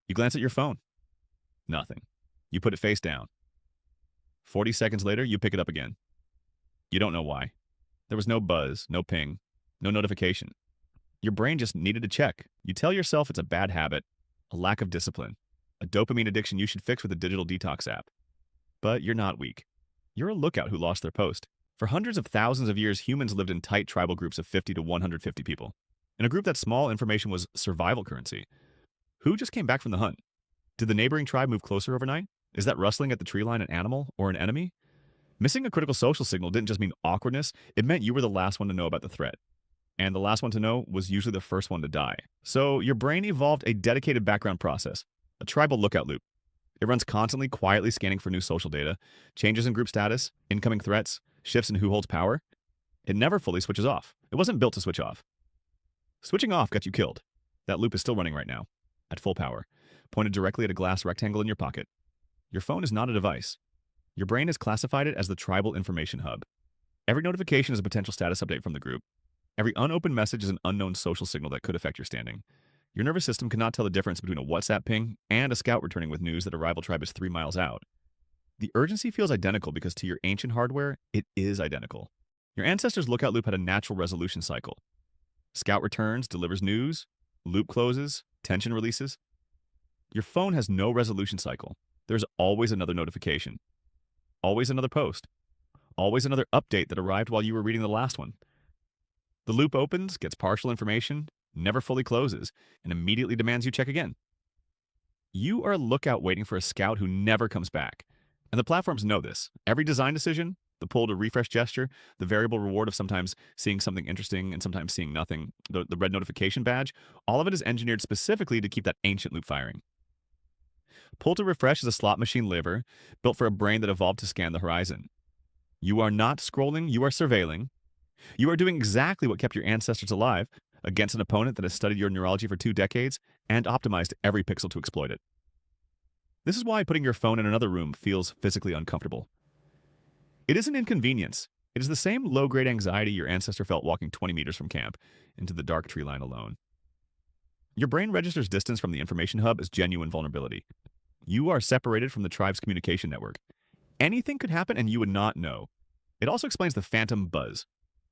You glance at your phone. Nothing. You put it face down. 40 seconds later, you pick it up again. You don't know why. There was no buzz, no ping, no notification. Your brain just needed to check. You tell yourself it's a bad habit, a lack of discipline, a dopamine addiction you should fix with a digital detox app. But you're not weak. You're a lookout who lost their post. For hundreds of thousands of years, humans lived in tight tribal groups of 50 to 150 people. In a group that small, information was survival currency. Who just came back from the hunt? Did the neighboring tribe move closer overnight? Is that rustling at the tree line an animal or an enemy? Missing a critical social signal didn't just mean awkwardness, it meant you were the last one to know about the threat. And the last one to know was usually the first one to die. So your brain evolved a dedicated background process, a tribal lookout loop. It runs constantly, quietly scanning for new social data, changes in group status, incoming threats, shifts in who holds power. It never fully switches off. It wasn't built to switch off. Switching off got you killed. That loop is still running right now, at full power, pointed directly at a glass rectangle in your pocket. Your phone is not a device. Your brain has classified it as the tribal information hub. Every notification is a potential status update from the group. Every unopened message is an unknown social signal that could affect your standing. Your nervous system cannot tell the difference between a WhatsApp ping and a scout returning with news that a rival tribe is 3 miles out. The urgency feels identical because to your ancient hardware, it is identical. Your ancestors' lookout loop had a natural resolution cycle. Scout returns, delivers news, loop closes, tension releases. Your phone has no resolution cycle. There's always another notification, always another post, always another update that arrived while you were reading the last one. The loop opens, gets partial information, never fully closes, and immediately demands you check again. You are a lookout waiting for a scout who never comes back. And the platforms know this. Every design decision, the pull to refresh gesture, the variable reward of sometimes seeing something interesting and sometimes seeing nothing, the red notification badge, all of it is engineered specifically to keep that ancient loop firing. Pull to refresh is a slot machine liver built for a brain that evolved to scan the horizon. You are not scrolling, you are surveilling. You are doing exactly what kept your ancestors alive against an opponent that has studied your neurology for 2 decades and optimized every pixel to exploit it. This is why putting your phone in another room feels physically uncomfortable. It is an inconvenience. It is the same low-grade anxiety your ancestor felt walking 20 meters from camp into the dark tree line alone. Your brain registers distance from the information hub as genuine vulnerability. You are separated from the tribe's communication network. Anything could happen and you would not know. It also explains the phantom buzz.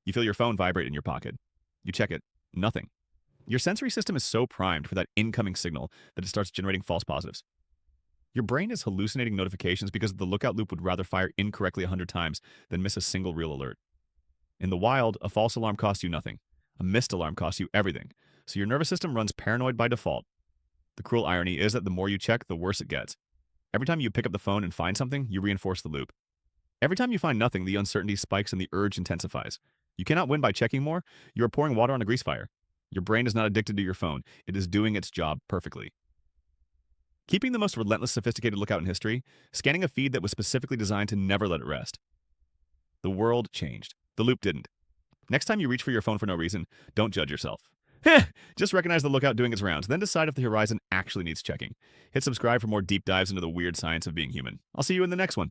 You feel your phone vibrate in your pocket. You check it. Nothing. Your sensory system is so primed for that incoming signal that it starts generating false positives. Your brain is hallucinating notifications because the lookout loop would rather fire incorrectly 100 times than miss a single real alert. In the wild, a false alarm costs you nothing. A missed alarm costs you everything. So your nervous system runs paranoid by default. The cruel irony is that the more you check, the worse it gets. Every time you pick up the phone and find something, you reinforce the loop. Every time you find nothing, the uncertainty spikes and the urge intensifies. You cannot win by checking more. You are pouring water on a grease fire. Your brain is not addicted to your phone. It is doing its job perfectly. Keeping the most relentless, sophisticated lookout in history, scanning a feed that was specifically designed to never let it rest. The world changed. The loop didn't. Next time you reach for your phone for no reason, don't judge yourself. Just recognize the lookout doing its rounds, then decide if the horizon actually needs checking. Hit subscribe for more deep dives into the weird science of being human. I'll see you in the next one.